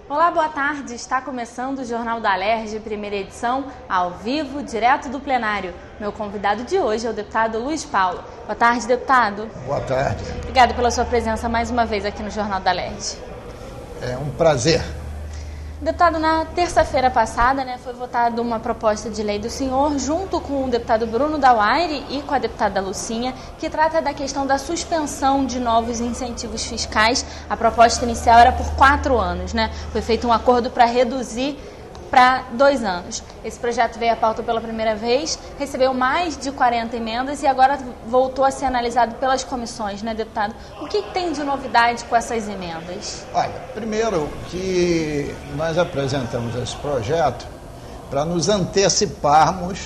Olá, boa tarde. Está começando o Jornal da Alerj, primeira edição, ao vivo, direto do plenário. Meu convidado de hoje é o deputado Luiz Paulo. Boa tarde, deputado. Boa tarde. Obrigada pela sua presença mais uma vez aqui no Jornal da Alerj. É um prazer. Deputado, na terça-feira passada, foi votada uma proposta de lei do senhor, junto com o deputado Bruno Dauaire e com a deputada Lucinha, que trata da questão da suspensão de novos incentivos fiscais. A proposta inicial era por 4 anos, Foi feito um acordo para reduzir para 2 anos. Esse projeto veio à pauta pela primeira vez, recebeu mais de 40 emendas e agora voltou a ser analisado pelas comissões, deputado? O que tem de novidade com essas emendas? Olha, primeiro que nós apresentamos esse projeto para nos anteciparmos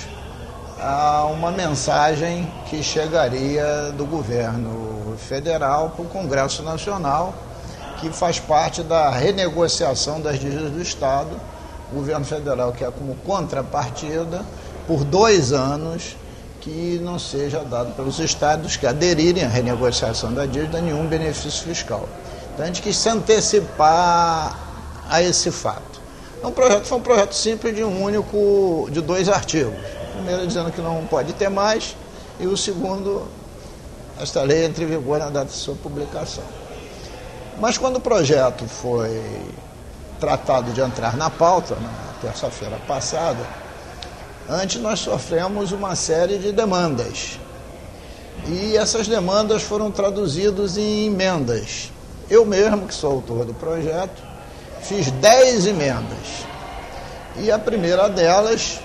a uma mensagem que chegaria do governo federal para o Congresso Nacional, que faz parte da renegociação das dívidas do Estado. O governo federal quer como contrapartida, por 2 anos, que não seja dado pelos estados que aderirem à renegociação da dívida nenhum benefício fiscal. Então a gente quis se antecipar a esse fato. O projeto foi um projeto simples de 2 artigos. O primeiro dizendo que não pode ter mais, e o segundo, esta lei entra em vigor na data de sua publicação. Mas quando o projeto foi tratado de entrar na pauta, na terça-feira passada, antes nós sofremos uma série de demandas. E essas demandas foram traduzidas em emendas. Eu mesmo, que sou autor do projeto, fiz 10 emendas. E a primeira delas,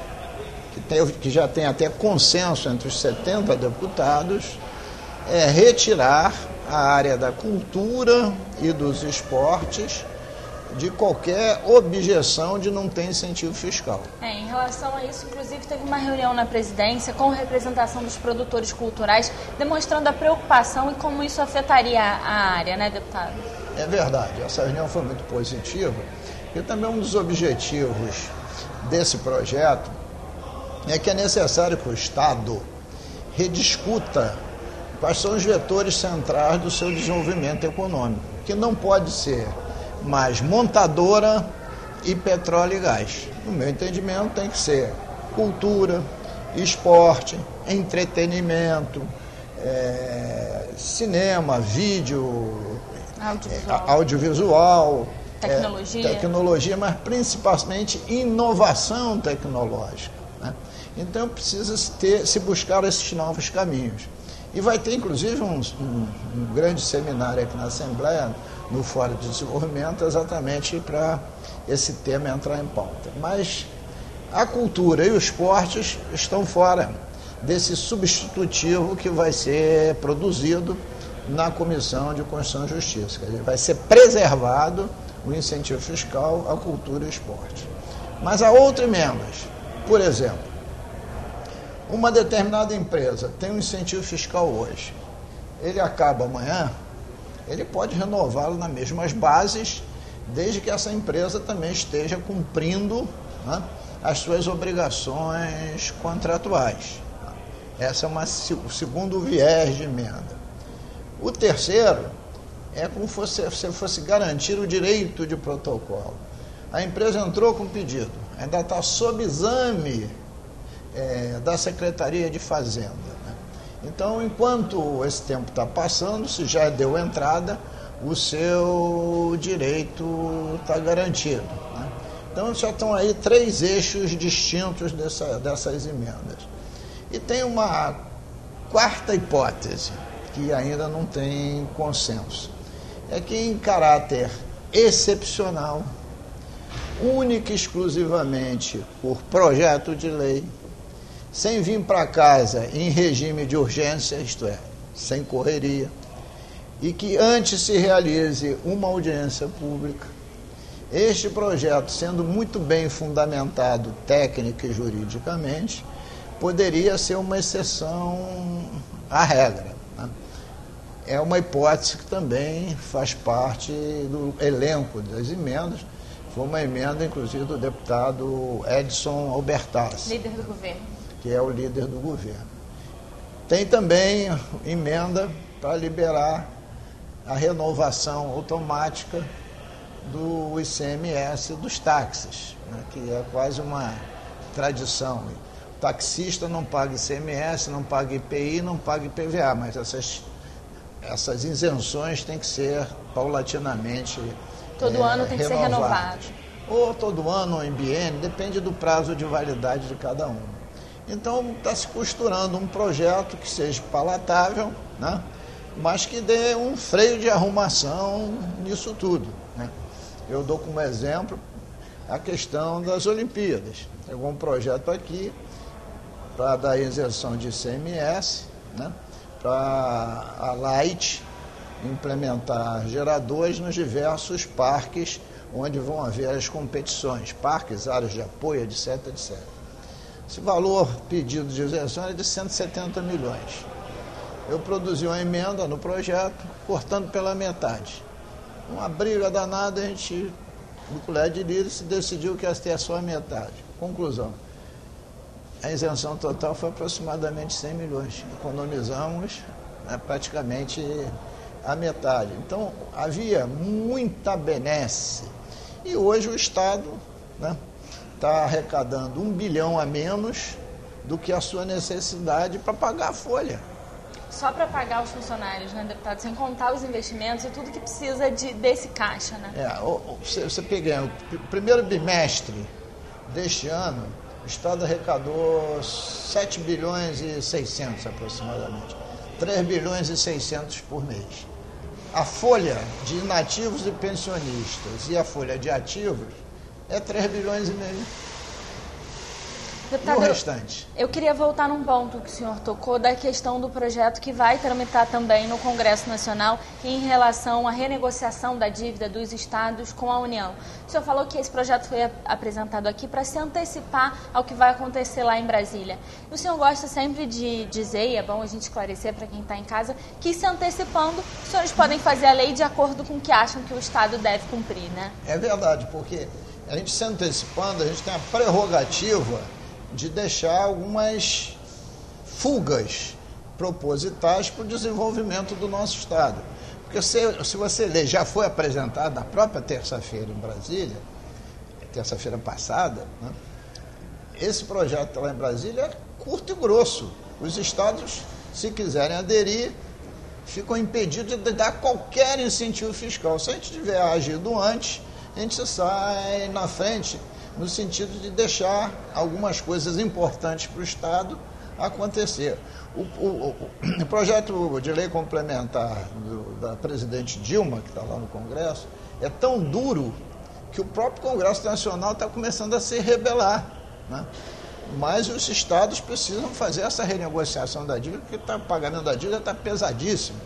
que já tem até consenso entre os 70 deputados, é retirar a área da cultura e dos esportes de qualquer objeção de não ter incentivo fiscal. Em relação a isso, inclusive, teve uma reunião na presidência com representação dos produtores culturais, demonstrando a preocupação e como isso afetaria a área, deputado? É verdade, essa reunião foi muito positiva, e também um dos objetivos desse projeto é que é necessário que o Estado rediscuta quais são os vetores centrais do seu desenvolvimento econômico, que não pode ser mais montadora e petróleo e gás. No meu entendimento, tem que ser cultura, esporte, entretenimento, cinema, vídeo, audiovisual, tecnologia, mas principalmente inovação tecnológica. Então precisa se buscar esses novos caminhos. E vai ter, inclusive, um grande seminário aqui na Assembleia, no Fórum de Desenvolvimento, exatamente para esse tema entrar em pauta. Mas a cultura e os esportes estão fora desse substitutivo que vai ser produzido na Comissão de Constituição e Justiça. Quer dizer, vai ser preservado o incentivo fiscal à cultura e ao esporte. Mas há outras emendas. Por exemplo, uma determinada empresa tem um incentivo fiscal hoje, ele acaba amanhã, ele pode renová-lo nas mesmas bases, desde que essa empresa também esteja cumprindo as suas obrigações contratuais. Esse é o segundo viés de emenda. O terceiro é como se você fosse garantir o direito de protocolo. A empresa entrou com pedido, ainda está sob exame da Secretaria de Fazenda. Então, enquanto esse tempo está passando, se já deu entrada, o seu direito está garantido. Então, já estão aí 3 eixos distintos dessas emendas. E tem uma quarta hipótese, que ainda não tem consenso. É que, em caráter excepcional, única e exclusivamente por projeto de lei, sem vir para casa em regime de urgência, isto é, sem correria, e que antes se realize uma audiência pública, este projeto, sendo muito bem fundamentado técnica e juridicamente, poderia ser uma exceção à regra. É uma hipótese que também faz parte do elenco das emendas. Foi uma emenda, inclusive, do deputado Edson Albertazzi, líder do governo, que é o líder do governo. Tem também emenda para liberar a renovação automática do ICMS dos táxis, né, que é quase uma tradição. O taxista não paga ICMS, não paga IPI, não paga IPVA, mas essas isenções têm que ser paulatinamente todo ano tem que ser renovado. Ou todo ano, ou em biênio, depende do prazo de validade de cada um. Então, está se costurando um projeto que seja palatável, né, mas que dê um freio de arrumação nisso tudo, né. Eu dou como exemplo a questão das Olimpíadas. Tem um projeto aqui para dar isenção de ICMS, né, para a Light implementar geradores nos diversos parques onde vão haver as competições, parques, áreas de apoio, etc, etc. Esse valor pedido de isenção é de 170 milhões. Eu produzi uma emenda no projeto, cortando pela metade. Uma briga danada, a gente, no colégio de líderes, decidiu que ia ter só a metade. Conclusão, a isenção total foi aproximadamente 100 milhões. Economizamos, né, praticamente a metade. Então, havia muita benesse. E hoje o Estado, né, está arrecadando 1 bilhão a menos do que a sua necessidade para pagar a folha. Só para pagar os funcionários, né, deputado? Sem contar os investimentos e tudo que precisa desse caixa, né? Você pega o primeiro bimestre deste ano, o Estado arrecadou 7 bilhões e 600 aproximadamente. 3 bilhões e 600 por mês. A folha de inativos e pensionistas e a folha de ativos é 3 bilhões e meio. Deputado, e o restante? Eu queria voltar num ponto que o senhor tocou da questão do projeto que vai tramitar também no Congresso Nacional em relação à renegociação da dívida dos estados com a União. O senhor falou que esse projeto foi apresentado aqui para se antecipar ao que vai acontecer lá em Brasília. E o senhor gosta sempre de dizer, e é bom a gente esclarecer para quem está em casa, que se antecipando, os senhores podem fazer a lei de acordo com o que acham que o Estado deve cumprir, né? É verdade, porque a gente se antecipando, a gente tem a prerrogativa de deixar algumas fugas propositais para o desenvolvimento do nosso Estado. Porque se você ler, já foi apresentado na própria terça-feira em Brasília, terça-feira passada, né, esse projeto lá em Brasília é curto e grosso. Os estados, se quiserem aderir, ficam impedidos de dar qualquer incentivo fiscal. Se a gente tiver agido antes, a gente sai na frente no sentido de deixar algumas coisas importantes para o Estado acontecer. O projeto de lei complementar da presidente Dilma, que está lá no Congresso, é tão duro que o próprio Congresso Nacional está começando a se rebelar, né? Mas os estados precisam fazer essa renegociação da dívida, porque o pagamento da dívida está pesadíssimo,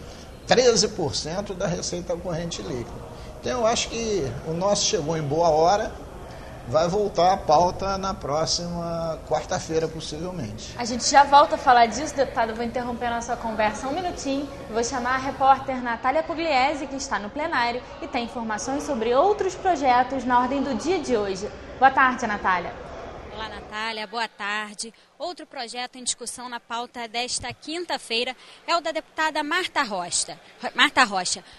13% da receita corrente líquida. Então eu acho que o nosso chegou em boa hora. Vai voltar à pauta na próxima quarta-feira, possivelmente. A gente já volta a falar disso, deputado. Eu vou interromper a nossa conversa um minutinho. Vou chamar a repórter Natália Pugliese, que está no plenário e tem informações sobre outros projetos na ordem do dia de hoje. Boa tarde, Natália. Olá, Natália. Boa tarde. Outro projeto em discussão na pauta desta quinta-feira é o da deputada Marta Rocha.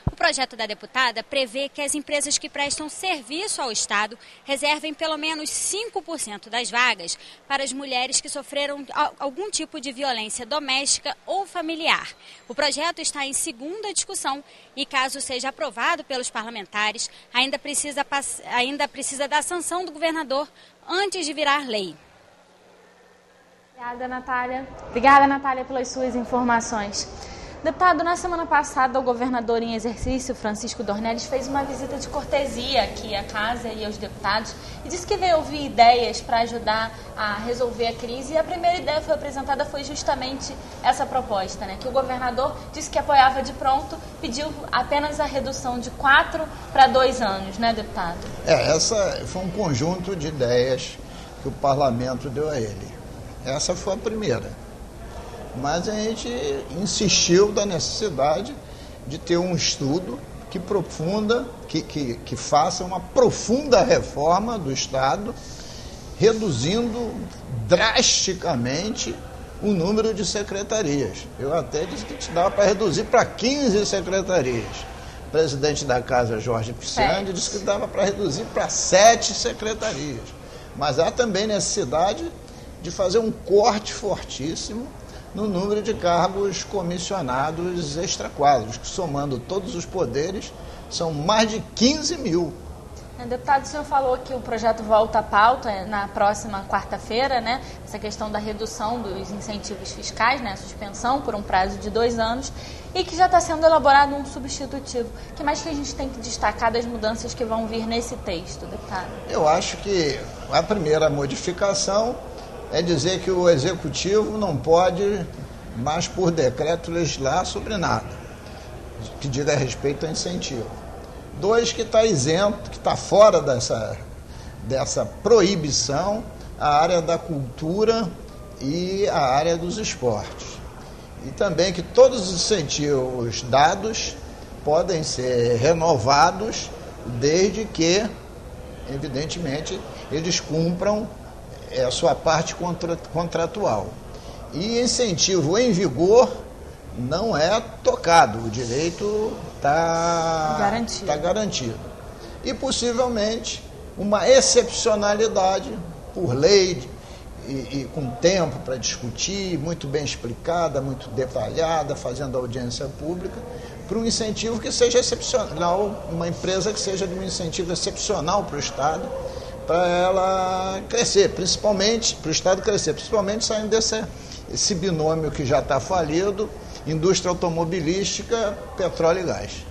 O projeto da deputada prevê que as empresas que prestam serviço ao Estado reservem pelo menos 5% das vagas para as mulheres que sofreram algum tipo de violência doméstica ou familiar. O projeto está em segunda discussão e, caso seja aprovado pelos parlamentares, ainda precisa da sanção do governador antes de virar lei. Obrigada, Natália, pelas suas informações. Deputado, na semana passada, o governador em exercício, Francisco Dornelles, fez uma visita de cortesia aqui à casa e aos deputados e disse que veio ouvir ideias para ajudar a resolver a crise. E a primeira ideia que foi apresentada foi justamente essa proposta, né? Que o governador disse que apoiava de pronto, pediu apenas a redução de 4 para 2 anos, né, deputado? Essa foi um conjunto de ideias que o parlamento deu a ele. Essa foi a primeira. Mas a gente insistiu da necessidade de ter um estudo que faça uma profunda reforma do Estado, reduzindo drasticamente o número de secretarias. Eu até disse que dava para reduzir para 15 secretarias, presidente da casa, Jorge Pisciani, disse que dava para reduzir para 7 secretarias. Mas há também necessidade de fazer um corte fortíssimo no número de cargos comissionados extraquadros, que somando todos os poderes, são mais de 15 mil. Deputado, o senhor falou que o projeto volta à pauta na próxima quarta-feira, né? Essa questão da redução dos incentivos fiscais, né? A suspensão por um prazo de 2 anos, e que já está sendo elaborado um substitutivo. O que mais que a gente tem que destacar das mudanças que vão vir nesse texto, deputado? Eu acho que a primeira modificação é dizer que o Executivo não pode mais, por decreto, legislar sobre nada que diga respeito a incentivo. 2, que está isento, que está fora dessa proibição, a área da cultura e a área dos esportes. E também que todos os incentivos dados podem ser renovados desde que, evidentemente, eles cumpram a sua parte contratual. E incentivo em vigor não é tocado, o direito está garantido. E possivelmente uma excepcionalidade por lei e com tempo para discutir, muito bem explicada, muito detalhada, fazendo audiência pública, para um incentivo que seja excepcional, uma empresa que seja de um incentivo excepcional para o Estado, para ela crescer, principalmente, para o Estado crescer, principalmente saindo desse binômio que já está falido, indústria automobilística, petróleo e gás.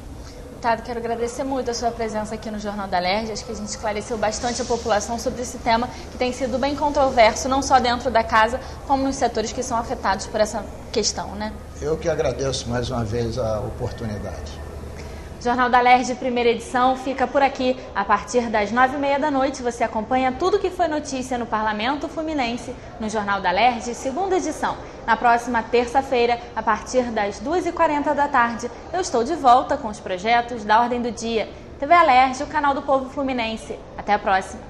Deputado, quero agradecer muito a sua presença aqui no Jornal da Alerj. Acho que a gente esclareceu bastante a população sobre esse tema que tem sido bem controverso, não só dentro da casa, como nos setores que são afetados por essa questão, né? Eu que agradeço mais uma vez a oportunidade. Jornal da Alerj, primeira edição, fica por aqui. A partir das 9h30 da noite, você acompanha tudo que foi notícia no Parlamento Fluminense, no Jornal da Alerj, segunda edição. Na próxima terça-feira, a partir das 2h40 da tarde, eu estou de volta com os projetos da Ordem do Dia. TV Alerj, o canal do povo fluminense. Até a próxima.